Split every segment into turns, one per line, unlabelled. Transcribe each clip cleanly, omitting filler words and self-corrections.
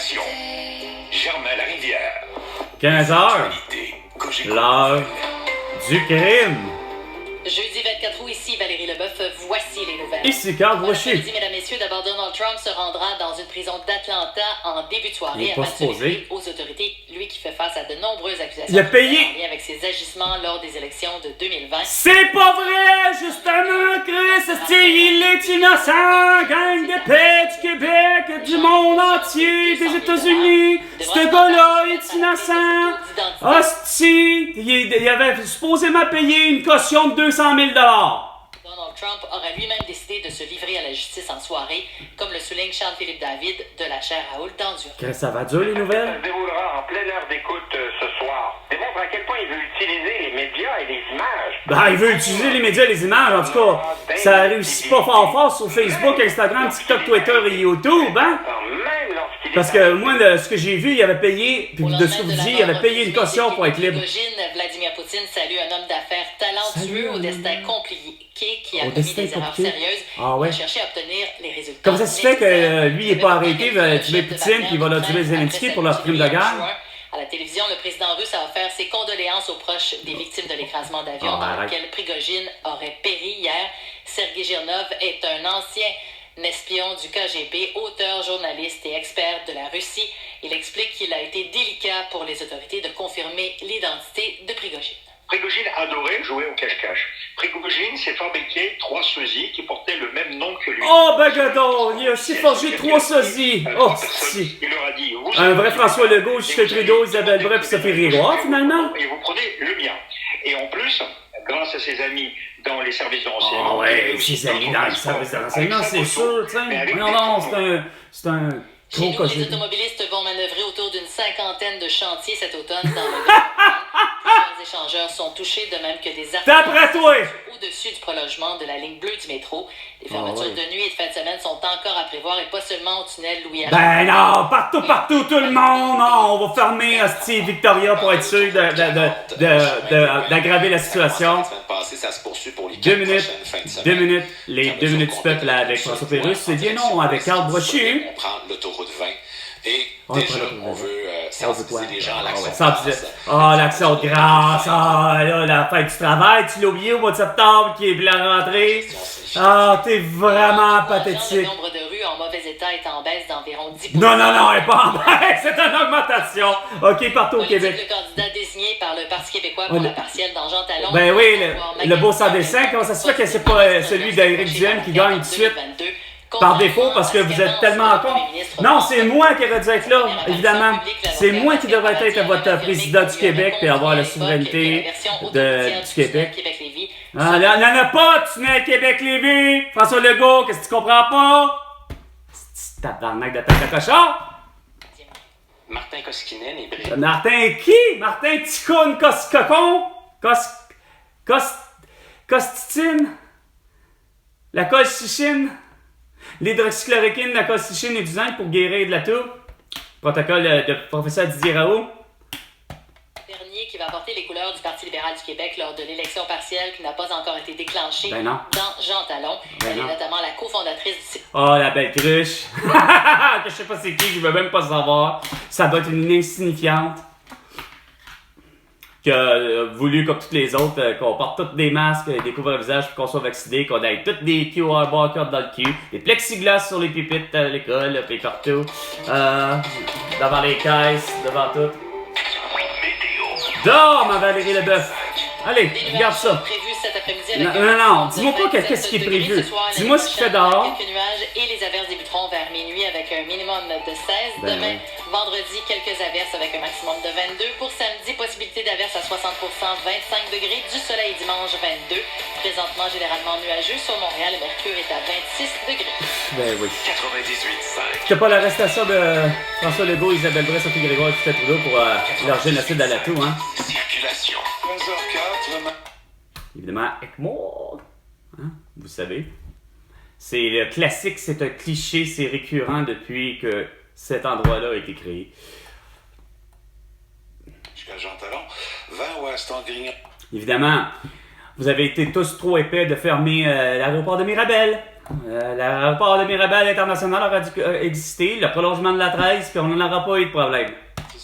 Circulation. Germain Larivière.
15 heures. L'heure du crime.
Jeudi 24 août, ici Valérie Leboeuf, voici les nouvelles.
Ici Carl Brochet.
Mesdames, messieurs, d'abord Donald Trump se rendra dans une prison d'Atlanta en début de soirée
afin de se livrer
aux autorités, lui qui fait face à de nombreuses accusations.
Il a payé
en lien avec ses agissements lors des élections de 2020.
C'est pas vrai, justement, Chris, il est innocent, gang de paix du Québec, du monde entier, des États-Unis, ce gars-là est innocent. Hostie, il avait supposément payé une caution de 200 000 $.
Donald Trump aurait lui-même décidé de se livrer à la justice en soirée, comme le souligne Charles-Philippe David de la chaire Raoul d'Endurance.
Ça va dur, les nouvelles?
Ça se déroulera en pleine heure d'écoute ce soir. Démontre à quel point il veut utiliser les médias et les images.
Ben, il veut utiliser les médias et les images, en tout cas. Ça réussit pas fort sur Facebook, Instagram, TikTok, Twitter et YouTube, hein? Parce que moi, ce que j'ai vu, il avait payé, puis de ce que vous dites, il avait payé une caution pour être libre.
Vladimir Poutine salue un homme d'affaires talentueux au destin compliqué qui a commis des erreurs sérieuses et a cherché à obtenir les résultats.
Comme ça se fait que lui, il n'est pas arrêté, il va tuer Poutine, puis il va leur tuer Zelensky pour leur crime de guerre?
À la télévision, le président russe a offert ses condoléances aux proches des victimes de l'écrasement d'avion dans lequel Prigojine aurait péri hier. Sergei Girnov est un ancien espion du KGB, auteur, journaliste et expert de la Russie. Il explique qu'il a été délicat pour les autorités de confirmer l'identité de Prigojine.
Prigojine adorait jouer au cache-cache. Prigojine s'est fabriqué 3 sosies qui portaient le même nom que lui.
Oh, ben gadon, il a aussi forgé 3 sosies. Oh, si.
Il leur a dit,
un vrai François Legault, Justin Trudeau, Isabelle Brep, Sophie Riroir, finalement.
Et vous prenez le mien. Et en plus, grâce à ses amis dans les services de renseignement.
Oh, ouais, ses amis dans les services de renseignement, c'est sûr, tu sais. Non, c'est un
Chez nous, les automobilistes vont manœuvrer autour d'une 50aine de chantiers cet automne dans le Plusieurs échangeurs sont touchés, de même que des
arrêts
au-dessus du prolongement de la ligne bleue du métro. Les fermetures de nuit et de fin de semaine sont encore à prévoir et pas seulement au tunnel Louis-Armand.
Ben non, partout, tout le monde, non, on va fermer Hostie Victoria pour être sûr d'aggraver la situation. 2 minutes, les 2 minutes du peuple avec François Pérusse, c'est bien non, avec Carl Brochet.
On prend l'autoroute 20 et déjà, on veut sensibiliser les gens à l'action de grâce.
Ah, l'action de grâce, là, la fête du travail, tu l'as oublié au mois de septembre qui est la rentrée. Ah, t'es vraiment pathétique.
Le nombre de rues en mauvais état est en baisse d'environ 10%.
Non, elle n'est pas en baisse, c'est une augmentation. OK, partout au Québec.
Le candidat désigné par le Parti québécois pour la partielle dans Jean Talon.
Ben oui, le beau sans dessin, comment ça se fait que c'est pas celui d'Éric Duhaime qui gagne tout de suite? Par défaut, parce que vous êtes tellement con. Non, c'est moi qui aurais dû être là, évidemment. C'est moi qui devrais être votre président du Québec et avoir la souveraineté du Québec. Ah, il n'y en a pas de tunnel Québec-Lévis! François Legault, qu'est-ce que tu comprends pas? C'est tabarnak de tête de cochon!
Martin Koskinen et Brigitte.
Martin qui? Martin Ticoun Cocon? Costitine? La colchicine? L'hydroxychloroquine, la colchicine et du zinc pour guérir de la toux. Protocole de professeur Didier Raoult.
Dernier qui va porter les couleurs du Parti libéral du Québec lors de l'élection partielle qui n'a pas encore été déclenchée dans Jean Talon. Elle est notamment la cofondatrice du site.
Oh, la belle cruche! Que je sais pas c'est qui, je veux même pas savoir. Ça va être une insignifiante. Qui a voulu, comme toutes les autres, qu'on porte tous des masques, des couvre-visages pour qu'on soit vaccinés, qu'on ait toutes des QR barcodes dans le cul, des plexiglas sur les pipites à l'école, puis partout, devant les caisses, devant tout. Dors, ma Valérie Leboeuf! Allez, regarde ça! Non, dis-moi pas qu'est-ce qui est prévu. Dis-moi ce qu'il fait dehors.
Quelques nuages et les averses débuteront vers minuit avec un minimum de 16. Demain, vendredi, quelques averses avec un maximum de 22. Pour samedi, possibilité d'averses à 60%, 25 degrés. Du soleil dimanche, 22. Présentement, généralement nuageux. Sur Montréal, le mercure est à 26 degrés.
Ben oui.
98.5.
C'était pas l'arrestation de François Legault, Isabelle Brep, Sophie Grégoire et Justin Trudeau pour leur génocide à la toux, hein?
Circulation. 15h04.
Évidemment, Ekmore, hein, vous savez. C'est le classique, c'est un cliché, c'est récurrent depuis que cet endroit-là a été créé.
Jusqu'à Jean Talon, 20 Weston Grignon.
Évidemment, vous avez été tous trop épais de fermer l'aéroport de Mirabel. L'aéroport de Mirabel International aura dû exister, le prolongement de la 13, puis on n'en aura pas eu de problème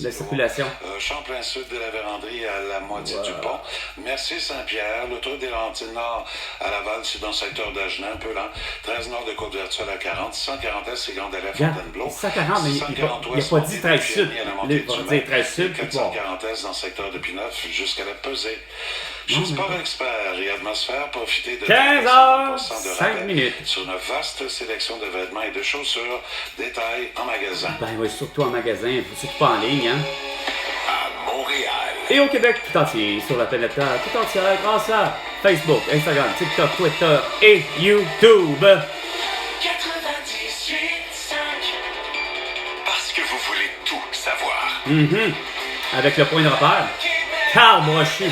de circulation.
Champlain Sud de la Vérandrie à la moitié du pont. Merci Saint-Pierre. L'autoroute des Laurentides Nord à Laval, c'est dans le secteur d'Agenais, un peu lent. 13 nord de Côte-Vertuelle à 40. 140 est, c'est Grande-Allée à Fontainebleau.
140, mais il n'a pas dit 13 Sud. Il va dire 13 Sud.
440 est dans le secteur de Pineuf jusqu'à la Pesée. Chez Sport Expert et Atmosphère, profitez de
15h, 5 minutes.
Sur une vaste sélection de vêtements et de chaussures. Détails en magasin.
Ben oui, surtout en magasin, surtout pas en ligne, hein.
À Montréal.
Et au Québec tout entier, sur la planète Terre tout entière, grâce à Facebook, Instagram, TikTok, Twitter et YouTube.
98.5. Parce que vous voulez tout savoir.
Avec le point de repère, Carl Brochu.
Au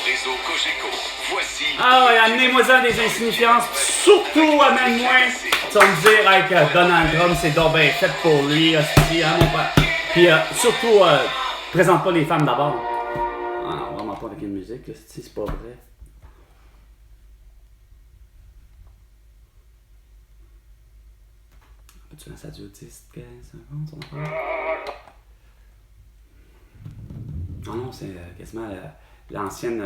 réseau Cogeco, voici...
Ah ouais, amenez-moi-en des insignifiances, surtout amène-moi. Tu vas me dire, hey, que Donald Trump, c'est donc bien fait pour lui, hostie, hein, mon père. Puis surtout, présente pas les femmes d'abord. Ah non, vraiment pas avec une musique, hostie, c'est pas vrai. Peux-tu lancer à Dieu 10, 15 secondes, son affaire? Ah non, c'est quasiment l'ancienne...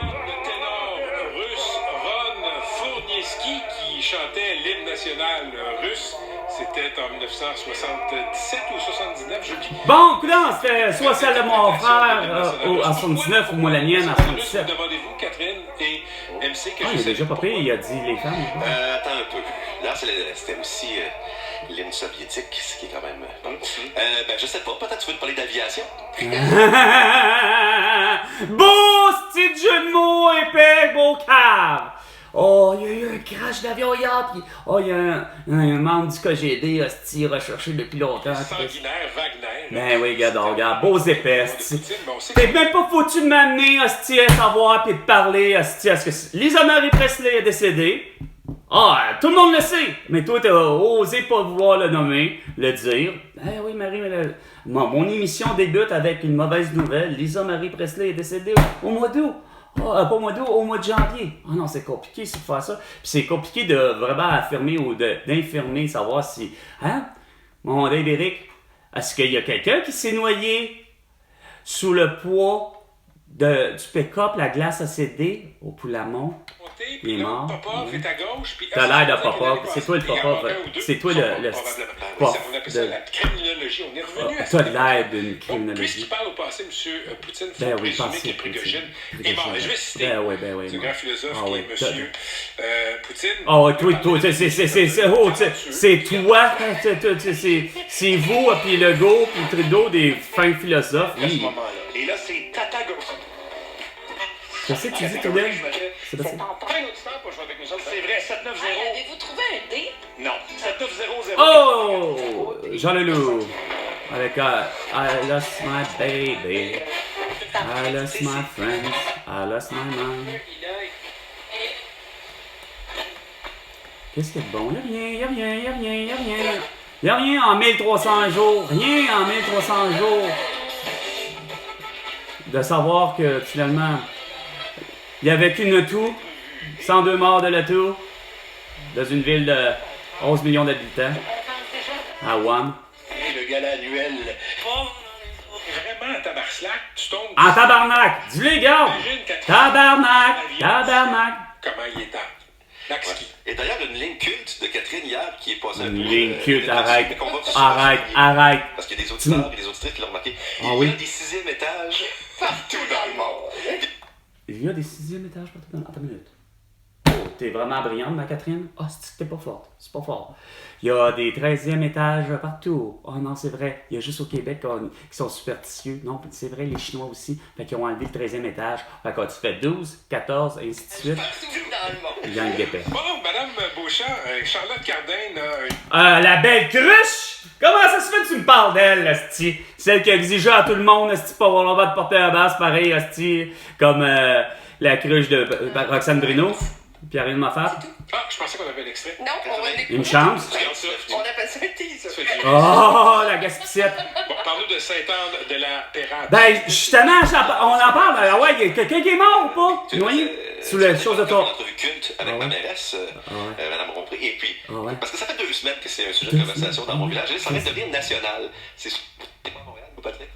Le ténor russe Ron Fournievski qui chantait l'hymne national russe. C'était en 1977 ou 79, je dis.
Bon, coudonc, c'était soit celle de mon frère en 79 ou moi la mienne en 77.
Demandez-vous, Catherine et MC, que
il a déjà pas payé, il a dit les femmes.
Attends un peu. Là, c'était aussi l'hymne soviétique, ce qui est quand même... ben, je sais pas, peut-être tu veux te parler d'aviation?
Beau petit jeu de mots épais, beau cave! Oh, il y a eu un crash d'avion hier, puis oh, il y a un membre du KGB, hostie, recherché depuis longtemps.
Sanguinaire, Wagner.
Ben oui, regarde, beaux épais, hostie. T'es même pas foutu de m'amener, hostie, à savoir, puis de parler, hostie, à ce que Lisa Marie Presley est décédée. Ah, tout le monde le sait, mais toi, t'as osé pas vouloir le nommer, le dire. Ben oui, Marie, mais mon émission débute avec une mauvaise nouvelle. Lisa Marie Presley est décédée au mois d'août. Pas au mois d'août, au mois de janvier. Ah non, c'est compliqué, c'est de faire ça. Puis c'est compliqué de vraiment affirmer ou d'infirmer, savoir si... Hein? Mon Dave Eric, est-ce qu'il y a quelqu'un qui s'est noyé sous le poids du pick-up, la glace a cédé au Poulamont? Il est mort.
Popov est à gauche.
T'as l'air de Popov. C'est toi le Popov. C'est toi le
Popov. On appelle ça la criminologie. On est revenu à ça.
T'as l'air d'une criminologie.
Puisqu'il parle au passé, M. Poutine, il faut
ben oui,
présumer que Prigogine est mort. Je vais citer ce grand philosophe qui est M. Poutine.
Oh, toi, c'est toi. C'est vous, puis Legault, puis Trudeau, des fins philosophes.
À ce moment-là. Et là, c'est Tatago.
Qu'est-ce que tu dis, Trudeau?
C'est vrai, 790.
Avez-vous trouvé un dé?
Non, 7900.
Oh! Jean Leloup. Avec I lost my baby. I lost my friends. I lost my mind. Qu'est-ce qu'il y a de bon? Y'a rien. Y'a rien en 1300 jours. Rien en 1300 jours. De savoir que finalement, il n'y avait qu'une toux. 102 morts de la toux. Dans une ville de 11 millions d'habitants. À Wuhan.
Et le gala annuel.
Vraiment, en tabarnak, tu tombes.
En tabarnak! Dis-les, gars! Tabarnak!
Comment il est en Laxki.
Et d'ailleurs, une ligne culte de Catherine hier qui est passée un peu...
Une ligne culte, arrête.
Arrête. Parce qu'il y a des auditeurs et des auditrices qui l'ont remarqué.
Il
y a des 6e étages partout dans le monde.
Il y a des 6e étages partout dans le monde. Attends une minute. Oh, t'es vraiment brillante, ma Catherine? Ah, t'es pas forte. C'est pas fort. Il y a des 13e étages partout. Oh non, c'est vrai. Il y a juste au Québec qui sont superstitieux. Non, c'est vrai, les Chinois aussi. Fait qu'ils ont enlevé le 13e étage. Fait que tu fais 12, 14, et ainsi de suite. Il y a une guépette.
Bon, Madame Beauchamp, Charlotte Cardin
la belle cruche! Comment ça se fait que tu me parles d'elle, asti? Celle qui exigeait à tout le monde, asti, pas avoir le droit de porter un basque pareil, asti, comme la cruche de Roxane Bruno. Pierre-Yves Moffat.
Ah, je pensais qu'on avait l'extrait.
Non, on va l'écouter.
Une chance.
Regarde ça.
On appelle ça un teaser.
Ça fait du-
Oh, la gaspillette.
Bon, parle-nous de Sainte-Anne de la Pérade.
Ben, justement, on en parle. Ah ouais, il y a quelqu'un qui est mort ou pas? Noyé? Sous les choses de
Une
toi.
entrevue culte avec ma mairesse, Mme Rompré. Et puis, parce que ça fait 2 semaines que c'est un sujet de conversation dans mon village. Et là, ça va devenir national. C'est pas à Montréal, Patrick.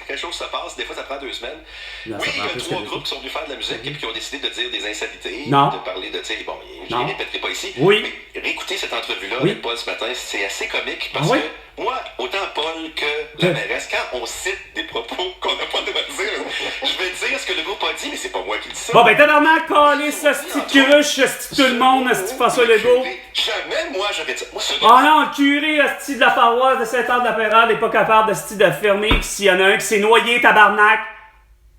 Quelque chose se passe, des fois ça prend 2 semaines.
Non,
Oui,
ça
il y
prend
a
plus
3
que
groupes qui sont venus faire de la musique et puis qui ont décidé de dire des insanités,
Non.
de parler de, tu sais, bon, je
Non.
ne les répéterai pas ici.
Oui.
Mais réécouter cette entrevue-là
Oui.
avec Paul ce matin, c'est assez comique parce
Ah oui?
que moi, autant Paul que la mairesse, quand on cite des propos qu'on n'a pas le droit de dire, je vais dire ce que le groupe a dit, mais c'est pas moi qui dis ça.
Bon, ben, tabarnak, calé, ce petit cruche, ce petit tout le monde, ce petit François Legault.
Jamais, moi, j'aurais dit. Moi,
Oh non, le curé, asti de la paroisse de Saint-Anne-de-la-Pérade n'est pas capable asti de fermer, pis s'il y en a un qui s'est noyé, tabarnak,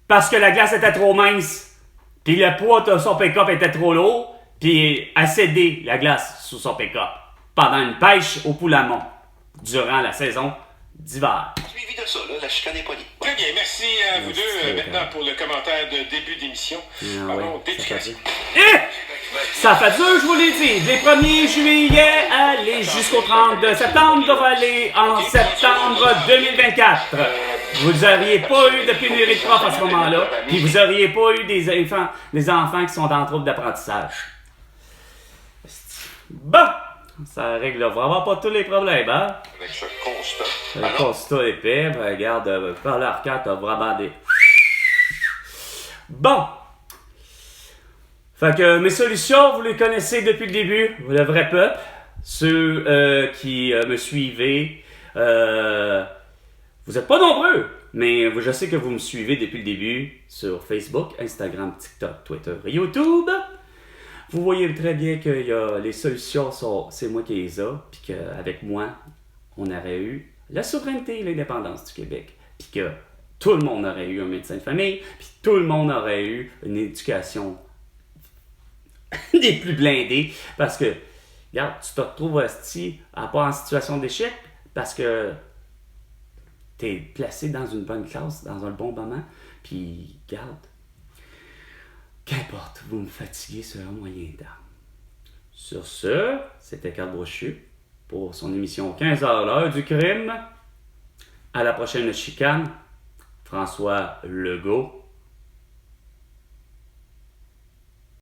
parce que la glace était trop mince, pis le poids de son pick-up était trop lourd, pis a cédé la glace sous son pick-up pendant une pêche au Poulamont durant la saison d'hiver.
Suivi de ça, là, la chicane est poignée.
Très bien, merci à vous deux. Maintenant, pour le commentaire de début d'émission.
Ah
Pardon,
ouais,
d'éducation.
Ça fait dur, je vous l'ai dit. Les 1er juillet, allez jusqu'au 30 septembre, devrait aller en septembre 2024. Vous n'auriez pas eu de pénurie de profs à ce moment-là, puis vous n'auriez pas eu des enfants qui sont en trouble d'apprentissage. Bon, ça réglera pas tous les problèmes, hein?
Avec ce constat.
Le constat épais, ben, regarde, par l'arcade, t'as vraiment des... Bon! Fait que mes solutions, vous les connaissez depuis le début, le vrai peuple. Ceux qui me suivez, vous êtes pas nombreux, mais je sais que vous me suivez depuis le début sur Facebook, Instagram, TikTok, Twitter et YouTube. Vous voyez très bien que les solutions c'est moi qui les ai, puis qu'avec moi, on aurait eu la souveraineté et l'indépendance du Québec, puis que tout le monde aurait eu un médecin de famille, puis tout le monde aurait eu une éducation des plus blindés, parce que, regarde, tu te retrouves pas en situation d'échec, parce que t'es placé dans une bonne classe, dans un bon moment, puis, regarde, qu'importe, vous me fatiguez sur un moyen d'arme. Sur ce, c'était Carl Brochu pour son émission 15h l'heure du crime. À la prochaine chicane, François Legault.